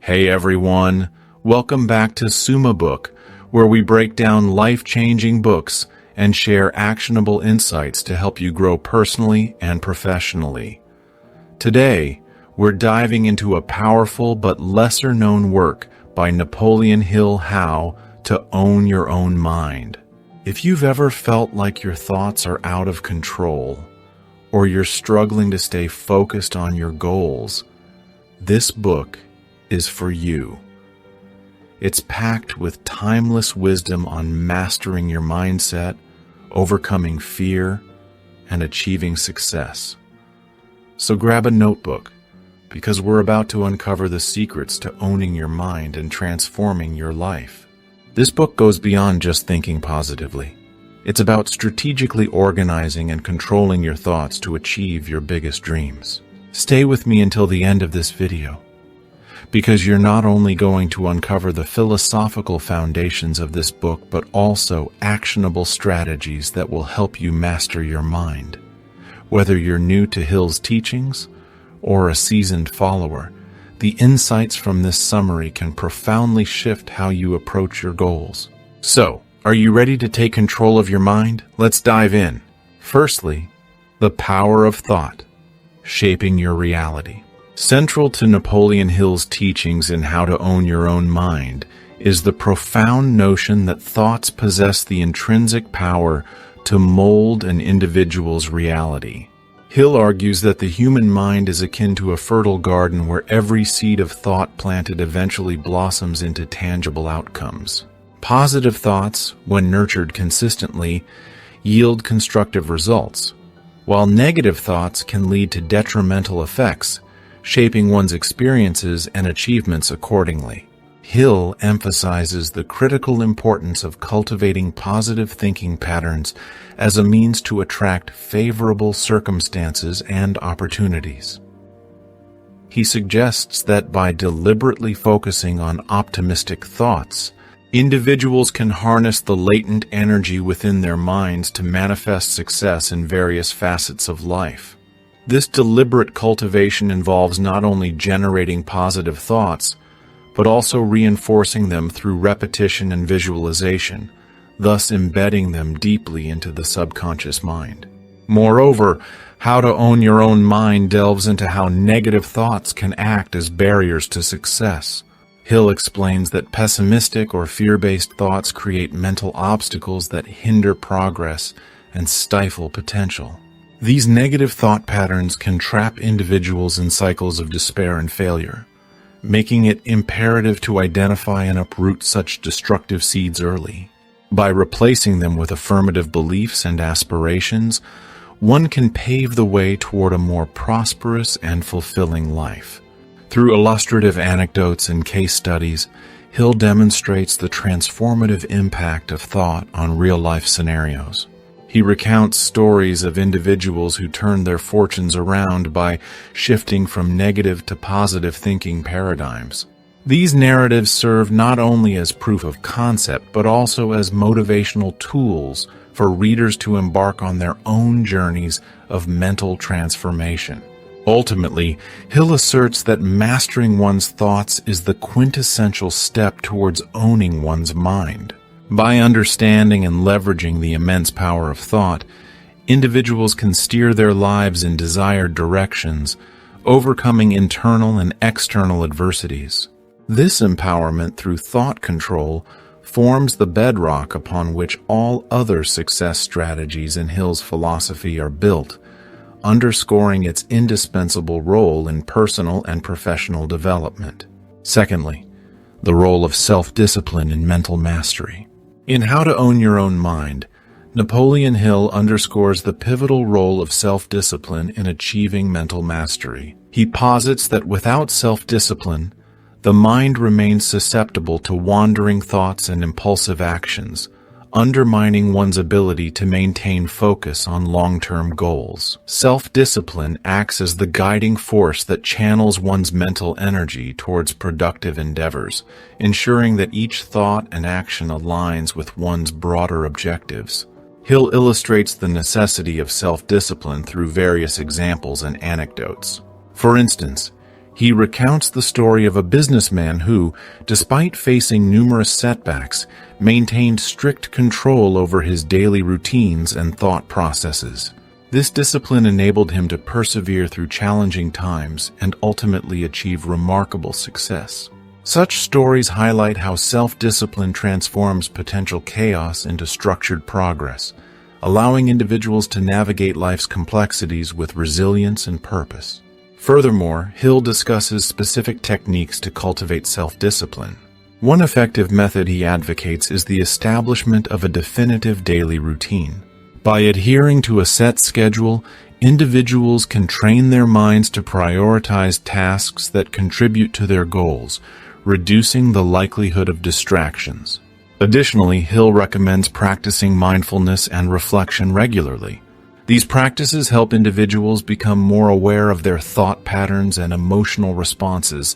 Hey everyone, welcome back to Suma Book, where we break down life-changing books and share actionable insights to help you grow personally and professionally. Today, we're diving into a powerful but lesser-known work by Napoleon Hill, How to Own Your Own Mind. If you've ever felt like your thoughts are out of control, or you're struggling to stay focused on your goals, this book is for you. It's packed with timeless wisdom on mastering your mindset, overcoming fear, and achieving success. So grab a notebook, because we're about to uncover the secrets to owning your mind and transforming your life. This book goes beyond just thinking positively. It's about strategically organizing and controlling your thoughts to achieve your biggest dreams. Stay with me until the end of this video, because you're not only going to uncover the philosophical foundations of this book, but also actionable strategies that will help you master your mind. Whether you're new to Hill's teachings or a seasoned follower, the insights from this summary can profoundly shift how you approach your goals. So, are you ready to take control of your mind? Let's dive in. Firstly, the power of thought, shaping your reality. Central to Napoleon Hill's teachings in How to Own Your Own Mind is the profound notion that thoughts possess the intrinsic power to mold an individual's reality. Hill argues that the human mind is akin to a fertile garden where every seed of thought planted eventually blossoms into tangible outcomes. Positive thoughts, when nurtured consistently, yield constructive results, while negative thoughts can lead to detrimental effects, shaping one's experiences and achievements accordingly. Hill emphasizes the critical importance of cultivating positive thinking patterns as a means to attract favorable circumstances and opportunities. He suggests that by deliberately focusing on optimistic thoughts, individuals can harness the latent energy within their minds to manifest success in various facets of life. This deliberate cultivation involves not only generating positive thoughts, but also reinforcing them through repetition and visualization, thus embedding them deeply into the subconscious mind. Moreover, How to Own Your Own Mind delves into how negative thoughts can act as barriers to success. Hill explains that pessimistic or fear-based thoughts create mental obstacles that hinder progress and stifle potential. These negative thought patterns can trap individuals in cycles of despair and failure, making it imperative to identify and uproot such destructive seeds early. By replacing them with affirmative beliefs and aspirations, one can pave the way toward a more prosperous and fulfilling life. Through illustrative anecdotes and case studies, Hill demonstrates the transformative impact of thought on real-life scenarios. He recounts stories of individuals who turned their fortunes around by shifting from negative to positive thinking paradigms. These narratives serve not only as proof of concept, but also as motivational tools for readers to embark on their own journeys of mental transformation. Ultimately, Hill asserts that mastering one's thoughts is the quintessential step towards owning one's mind. By understanding and leveraging the immense power of thought, individuals can steer their lives in desired directions, overcoming internal and external adversities. This empowerment through thought control forms the bedrock upon which all other success strategies in Hill's philosophy are built, underscoring its indispensable role in personal and professional development. Secondly, the role of self-discipline in mental mastery. In How to Own Your Own Mind, Napoleon Hill underscores the pivotal role of self-discipline in achieving mental mastery. He posits that without self-discipline, the mind remains susceptible to wandering thoughts and impulsive actions, undermining one's ability to maintain focus on long-term goals. Self-discipline acts as the guiding force that channels one's mental energy towards productive endeavors, ensuring that each thought and action aligns with one's broader objectives. Hill illustrates the necessity of self-discipline through various examples and anecdotes. For instance, He recounts the story of a businessman who, despite facing numerous setbacks, maintained strict control over his daily routines and thought processes. This discipline enabled him to persevere through challenging times and ultimately achieve remarkable success. Such stories highlight how self-discipline transforms potential chaos into structured progress, allowing individuals to navigate life's complexities with resilience and purpose. Furthermore, Hill discusses specific techniques to cultivate self-discipline. One effective method he advocates is the establishment of a definitive daily routine. By adhering to a set schedule, individuals can train their minds to prioritize tasks that contribute to their goals, reducing the likelihood of distractions. Additionally, Hill recommends practicing mindfulness and reflection regularly. These practices help individuals become more aware of their thought patterns and emotional responses,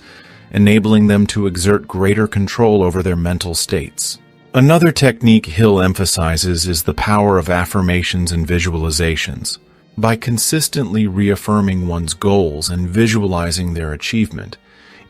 enabling them to exert greater control over their mental states. Another technique Hill emphasizes is the power of affirmations and visualizations. By consistently reaffirming one's goals and visualizing their achievement,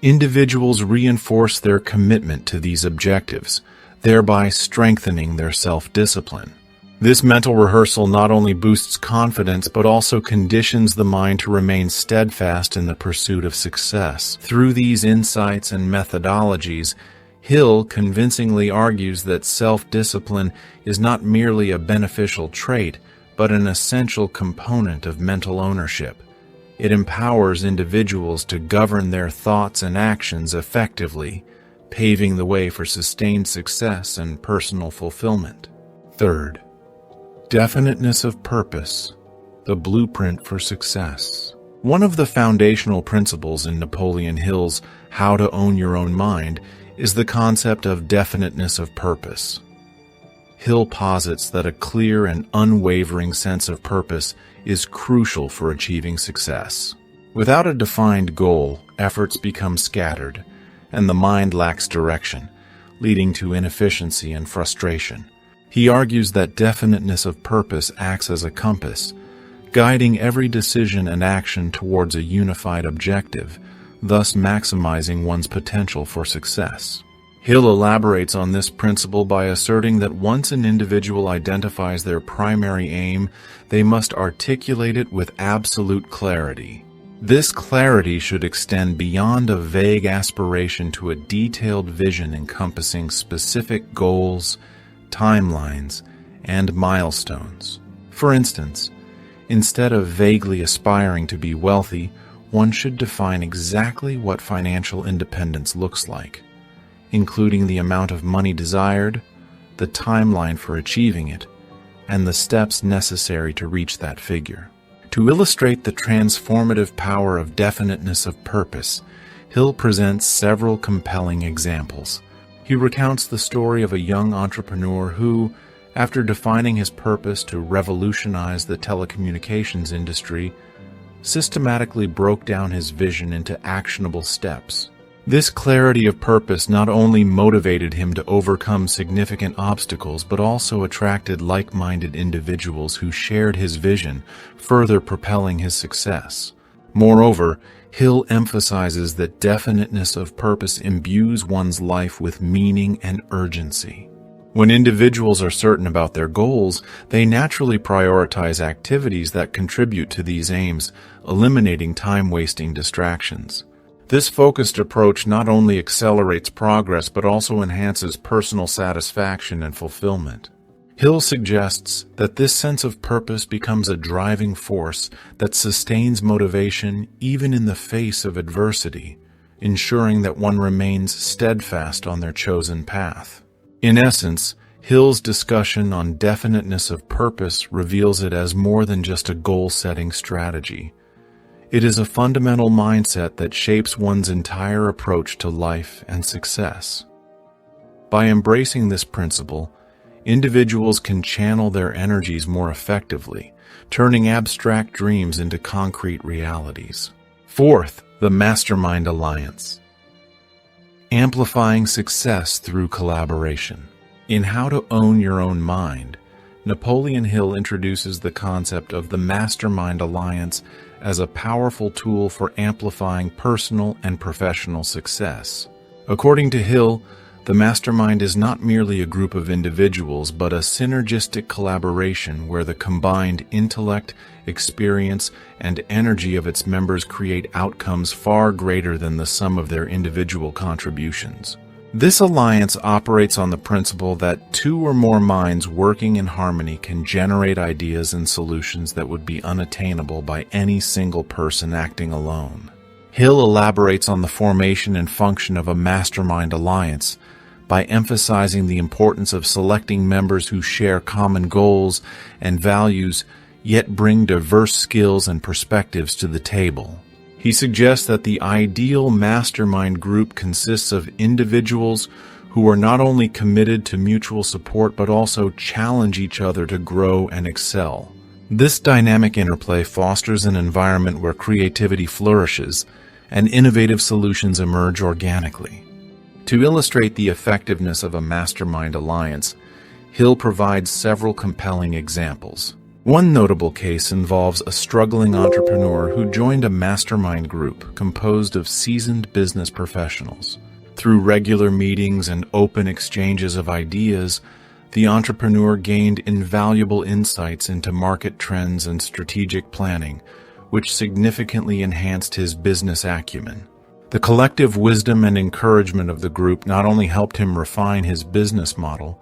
individuals reinforce their commitment to these objectives, thereby strengthening their self-discipline. This mental rehearsal not only boosts confidence but also conditions the mind to remain steadfast in the pursuit of success. Through these insights and methodologies, Hill convincingly argues that self-discipline is not merely a beneficial trait, but an essential component of mental ownership. It empowers individuals to govern their thoughts and actions effectively, paving the way for sustained success and personal fulfillment. Third, definiteness of purpose, the blueprint for success. One of the foundational principles in Napoleon Hill's How to Own Your Own Mind is the concept of definiteness of purpose. Hill posits that a clear and unwavering sense of purpose is crucial for achieving success. Without a defined goal, efforts become scattered, and the mind lacks direction, leading to inefficiency and frustration. He argues that definiteness of purpose acts as a compass, guiding every decision and action towards a unified objective, thus maximizing one's potential for success. Hill elaborates on this principle by asserting that once an individual identifies their primary aim, they must articulate it with absolute clarity. This clarity should extend beyond a vague aspiration to a detailed vision encompassing specific goals, timelines, and milestones. For instance, instead of vaguely aspiring to be wealthy, one should define exactly what financial independence looks like, including the amount of money desired, the timeline for achieving it, and the steps necessary to reach that figure. To illustrate the transformative power of definiteness of purpose, Hill presents several compelling examples. He recounts the story of a young entrepreneur who, after defining his purpose to revolutionize the telecommunications industry, systematically broke down his vision into actionable steps. This clarity of purpose not only motivated him to overcome significant obstacles, but also attracted like-minded individuals who shared his vision, further propelling his success. Moreover, Hill emphasizes that definiteness of purpose imbues one's life with meaning and urgency. When individuals are certain about their goals, they naturally prioritize activities that contribute to these aims, eliminating time-wasting distractions. This focused approach not only accelerates progress but also enhances personal satisfaction and fulfillment. Hill suggests that this sense of purpose becomes a driving force that sustains motivation even in the face of adversity, ensuring that one remains steadfast on their chosen path. In essence, Hill's discussion on definiteness of purpose reveals it as more than just a goal-setting strategy. It is a fundamental mindset that shapes one's entire approach to life and success. By embracing this principle, individuals can channel their energies more effectively, turning abstract dreams into concrete realities. Fourth, the Mastermind Alliance. Amplifying success through collaboration. In How to Own Your Own Mind, Napoleon Hill introduces the concept of the Mastermind Alliance as a powerful tool for amplifying personal and professional success. According to Hill, the mastermind is not merely a group of individuals, but a synergistic collaboration where the combined intellect, experience, and energy of its members create outcomes far greater than the sum of their individual contributions. This alliance operates on the principle that two or more minds working in harmony can generate ideas and solutions that would be unattainable by any single person acting alone. Hill elaborates on the formation and function of a mastermind alliance by emphasizing the importance of selecting members who share common goals and values, yet bring diverse skills and perspectives to the table. He suggests that the ideal mastermind group consists of individuals who are not only committed to mutual support but also challenge each other to grow and excel. This dynamic interplay fosters an environment where creativity flourishes and innovative solutions emerge organically. To illustrate the effectiveness of a mastermind alliance, Hill provides several compelling examples. One notable case involves a struggling entrepreneur who joined a mastermind group composed of seasoned business professionals. Through regular meetings and open exchanges of ideas, the entrepreneur gained invaluable insights into market trends and strategic planning, which significantly enhanced his business acumen. The collective wisdom and encouragement of the group not only helped him refine his business model,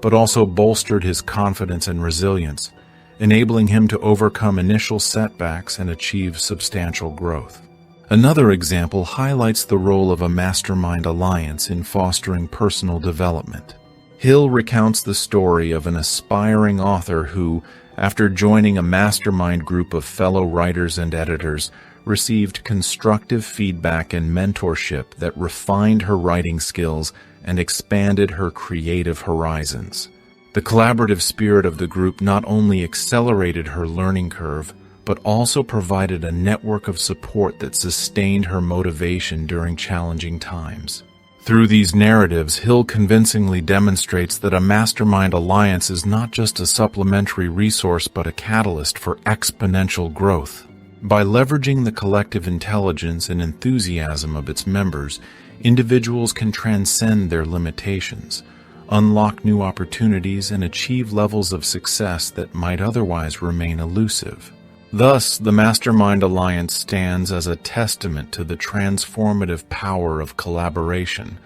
but also bolstered his confidence and resilience, enabling him to overcome initial setbacks and achieve substantial growth. Another example highlights the role of a mastermind alliance in fostering personal development. Hill recounts the story of an aspiring author who, after joining a mastermind group of fellow writers and editors, received constructive feedback and mentorship that refined her writing skills and expanded her creative horizons. The collaborative spirit of the group not only accelerated her learning curve, but also provided a network of support that sustained her motivation during challenging times. Through these narratives, Hill convincingly demonstrates that a mastermind alliance is not just a supplementary resource but a catalyst for exponential growth. By leveraging the collective intelligence and enthusiasm of its members, individuals can transcend their limitations, unlock new opportunities, and achieve levels of success that might otherwise remain elusive. Thus, the Mastermind Alliance stands as a testament to the transformative power of collaboration,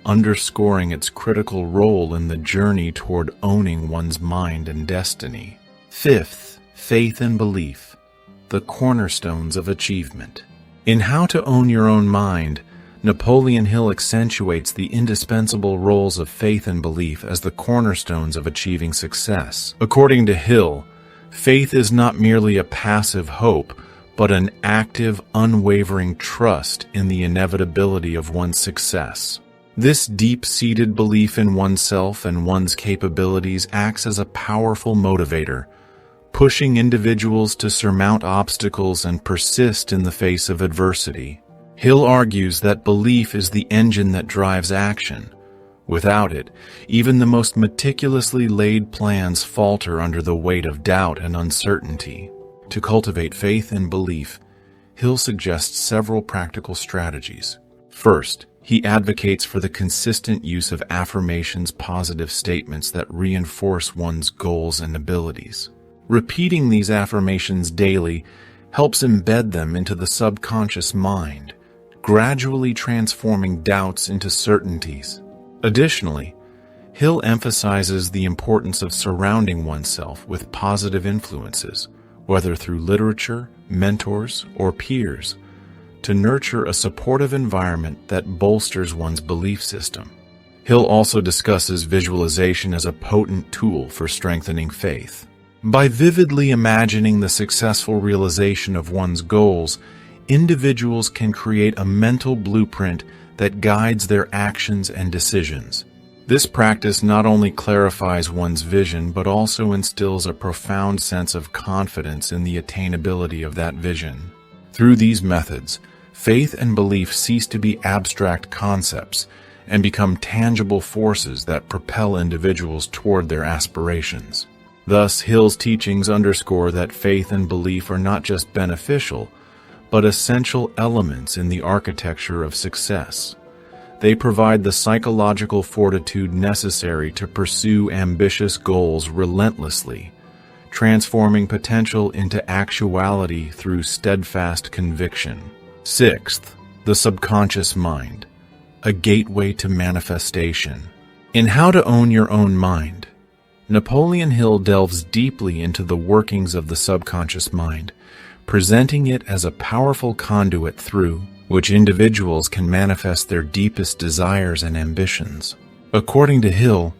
underscoring its critical role in the journey toward owning one's mind and destiny. Fifth, faith and belief, the cornerstones of achievement. In How to Own Your Own Mind, Napoleon Hill accentuates the indispensable roles of faith and belief as the cornerstones of achieving success. According to Hill, faith is not merely a passive hope, but an active, unwavering trust in the inevitability of one's success. This deep-seated belief in oneself and one's capabilities acts as a powerful motivator, pushing individuals to surmount obstacles and persist in the face of adversity. Hill argues that belief is the engine that drives action. Without it, even the most meticulously laid plans falter under the weight of doubt and uncertainty. To cultivate faith and belief, Hill suggests several practical strategies. First, he advocates for the consistent use of affirmations, positive statements that reinforce one's goals and abilities. Repeating these affirmations daily helps embed them into the subconscious mind, gradually transforming doubts into certainties. Additionally, Hill emphasizes the importance of surrounding oneself with positive influences, whether through literature, mentors, or peers, to nurture a supportive environment that bolsters one's belief system. Hill also discusses visualization as a potent tool for strengthening faith. By vividly imagining the successful realization of one's goals, individuals can create a mental blueprint that guides their actions and decisions. This practice not only clarifies one's vision, but also instills a profound sense of confidence in the attainability of that vision. Through these methods, faith and belief cease to be abstract concepts and become tangible forces that propel individuals toward their aspirations. Thus, Hill's teachings underscore that faith and belief are not just beneficial, but essential elements in the architecture of success. They provide the psychological fortitude necessary to pursue ambitious goals relentlessly, transforming potential into actuality through steadfast conviction. Sixth, the subconscious mind, a gateway to manifestation. In How to Own Your Own Mind, Napoleon Hill delves deeply into the workings of the subconscious mind, presenting it as a powerful conduit through which individuals can manifest their deepest desires and ambitions. According to Hill,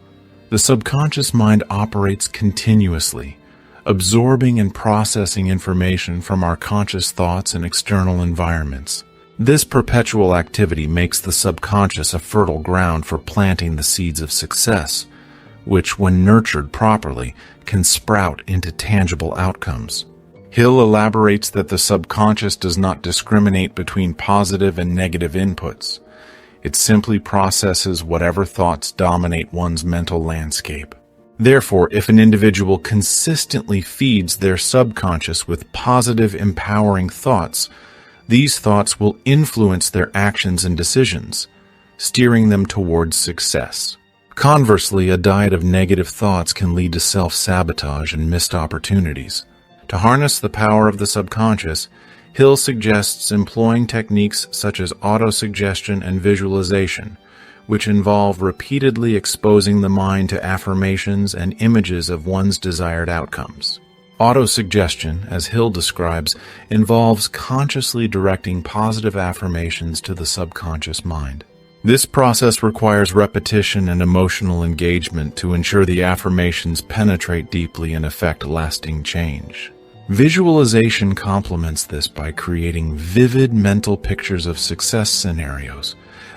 the subconscious mind operates continuously, absorbing and processing information from our conscious thoughts and external environments. This perpetual activity makes the subconscious a fertile ground for planting the seeds of success, which, when nurtured properly, can sprout into tangible outcomes. Hill elaborates that the subconscious does not discriminate between positive and negative inputs. It simply processes whatever thoughts dominate one's mental landscape. Therefore, if an individual consistently feeds their subconscious with positive, empowering thoughts, these thoughts will influence their actions and decisions, steering them towards success. Conversely, a diet of negative thoughts can lead to self-sabotage and missed opportunities. To harness the power of the subconscious, Hill suggests employing techniques such as autosuggestion and visualization, which involve repeatedly exposing the mind to affirmations and images of one's desired outcomes. Autosuggestion, as Hill describes, involves consciously directing positive affirmations to the subconscious mind. This process requires repetition and emotional engagement to ensure the affirmations penetrate deeply and affect lasting change. Visualization complements this by creating vivid mental pictures of success scenarios,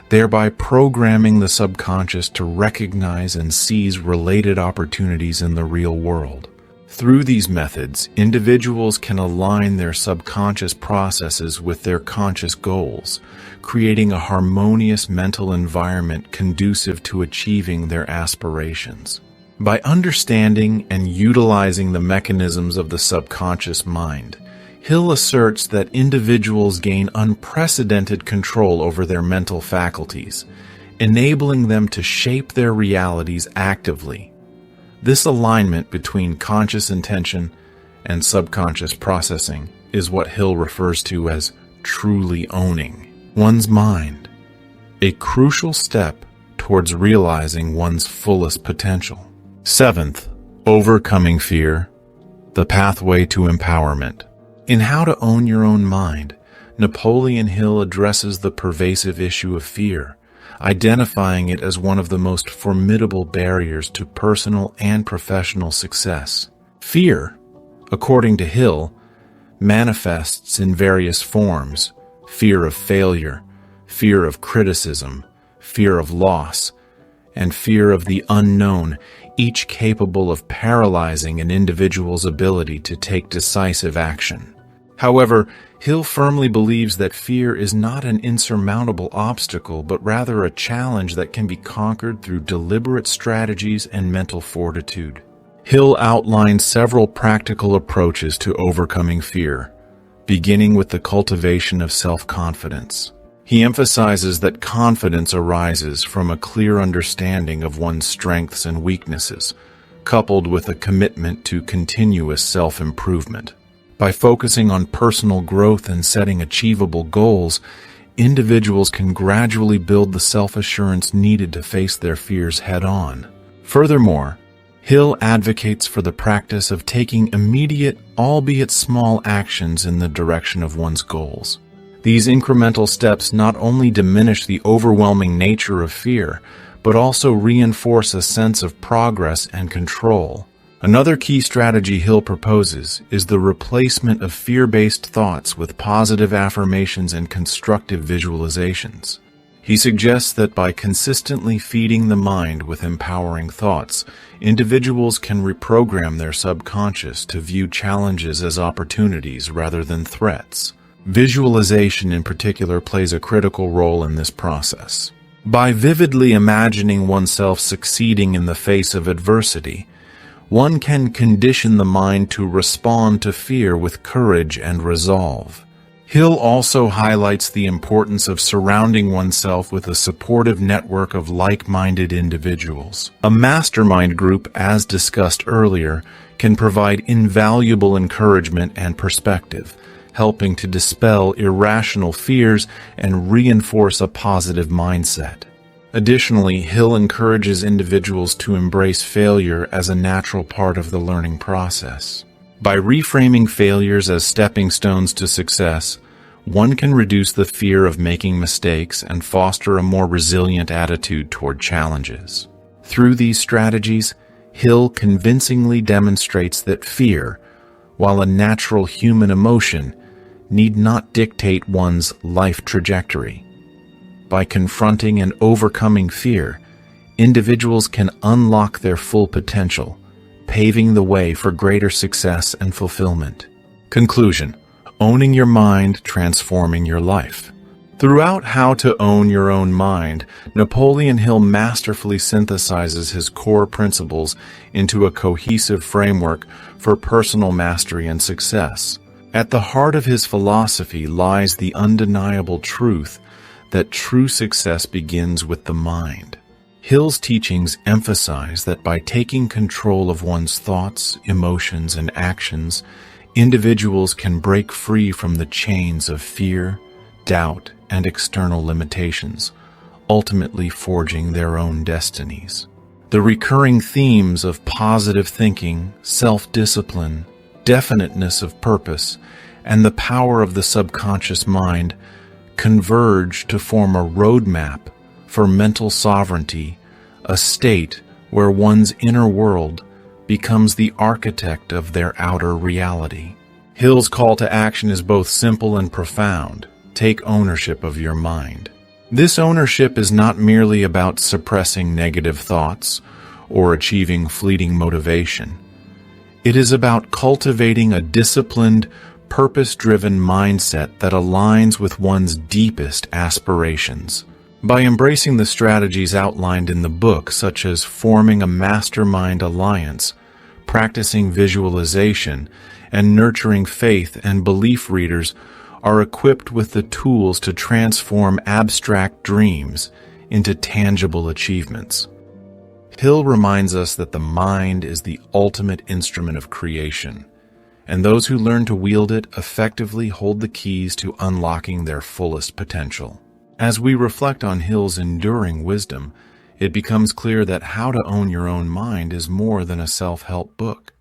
thereby programming the subconscious to recognize and seize related opportunities in the real world. Through these methods, individuals can align their subconscious processes with their conscious goals, creating a harmonious mental environment conducive to achieving their aspirations. By understanding and utilizing the mechanisms of the subconscious mind, Hill asserts that individuals gain unprecedented control over their mental faculties, enabling them to shape their realities actively. This alignment between conscious intention and subconscious processing is what Hill refers to as truly owning one's mind, a crucial step towards realizing one's fullest potential. Seventh, overcoming fear, the pathway to empowerment. In How to Own Your Own Mind, Napoleon Hill addresses the pervasive issue of fear, identifying it as one of the most formidable barriers to personal and professional success. Fear, according to Hill, manifests in various forms: fear of failure, fear of criticism, fear of loss, and fear of the unknown, each capable of paralyzing an individual's ability to take decisive action. However, Hill firmly believes that fear is not an insurmountable obstacle, but rather a challenge that can be conquered through deliberate strategies and mental fortitude. Hill outlines several practical approaches to overcoming fear, beginning with the cultivation of self-confidence. He emphasizes that confidence arises from a clear understanding of one's strengths and weaknesses, coupled with a commitment to continuous self-improvement. By focusing on personal growth and setting achievable goals, individuals can gradually build the self-assurance needed to face their fears head-on. Furthermore, Hill advocates for the practice of taking immediate, albeit small, actions in the direction of one's goals. These incremental steps not only diminish the overwhelming nature of fear, but also reinforce a sense of progress and control. Another key strategy Hill proposes is the replacement of fear-based thoughts with positive affirmations and constructive visualizations. He suggests that by consistently feeding the mind with empowering thoughts, individuals can reprogram their subconscious to view challenges as opportunities rather than threats. Visualization in particular plays a critical role in this process. By vividly imagining oneself succeeding in the face of adversity, one can condition the mind to respond to fear with courage and resolve. Hill also highlights the importance of surrounding oneself with a supportive network of like-minded individuals. A mastermind group, as discussed earlier, can provide invaluable encouragement and perspective, helping to dispel irrational fears and reinforce a positive mindset. Additionally, Hill encourages individuals to embrace failure as a natural part of the learning process. By reframing failures as stepping stones to success, one can reduce the fear of making mistakes and foster a more resilient attitude toward challenges. Through these strategies, Hill convincingly demonstrates that fear, while a natural human emotion, need not dictate one's life trajectory. By confronting and overcoming fear, individuals can unlock their full potential, paving the way for greater success and fulfillment. Conclusion: owning your mind, transforming your life. Throughout How to Own Your Own Mind, Napoleon Hill masterfully synthesizes his core principles into a cohesive framework for personal mastery and success. At the heart of his philosophy lies the undeniable truth that true success begins with the mind. Hill's teachings emphasize that by taking control of one's thoughts, emotions, and actions, individuals can break free from the chains of fear, doubt, and external limitations, ultimately forging their own destinies. The recurring themes of positive thinking, self-discipline, definiteness of purpose, and the power of the subconscious mind converge to form a roadmap for mental sovereignty, a state where one's inner world becomes the architect of their outer reality. Hill's call to action is both simple and profound. Take ownership of your mind. This ownership is not merely about suppressing negative thoughts or achieving fleeting motivation. It is about cultivating a disciplined, purpose-driven mindset that aligns with one's deepest aspirations. By embracing the strategies outlined in the book, such as forming a mastermind alliance, practicing visualization, and nurturing faith and belief, readers are equipped with the tools to transform abstract dreams into tangible achievements. Hill reminds us that the mind is the ultimate instrument of creation, and those who learn to wield it effectively hold the keys to unlocking their fullest potential. As we reflect on Hill's enduring wisdom, it becomes clear that How to Own Your Own Mind is more than a self-help book.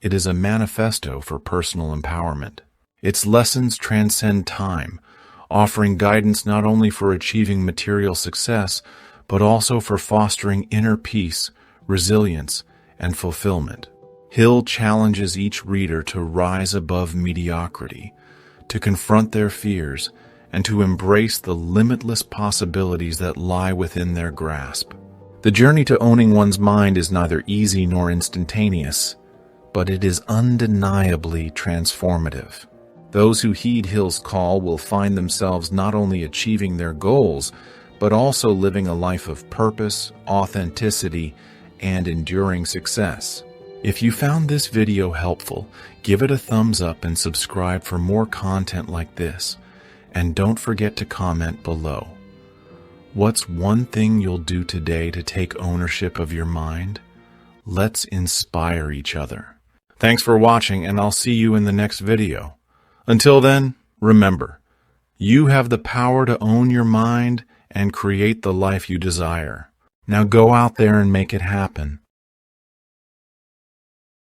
It is a manifesto for personal empowerment. Its lessons transcend time, offering guidance not only for achieving material success, but also for fostering inner peace, resilience, and fulfillment. Hill challenges each reader to rise above mediocrity, to confront their fears, and to embrace the limitless possibilities that lie within their grasp. The journey to owning one's mind is neither easy nor instantaneous, but it is undeniably transformative. Those who heed Hill's call will find themselves not only achieving their goals, but also living a life of purpose, authenticity, and enduring success. If you found this video helpful, give it a thumbs up and subscribe for more content like this. And don't forget to comment below. What's one thing you'll do today to take ownership of your mind? Let's inspire each other. Thanks for watching, and I'll see you in the next video. Until then, remember, you have the power to own your mind and create the life you desire. Now go out there and make it happen.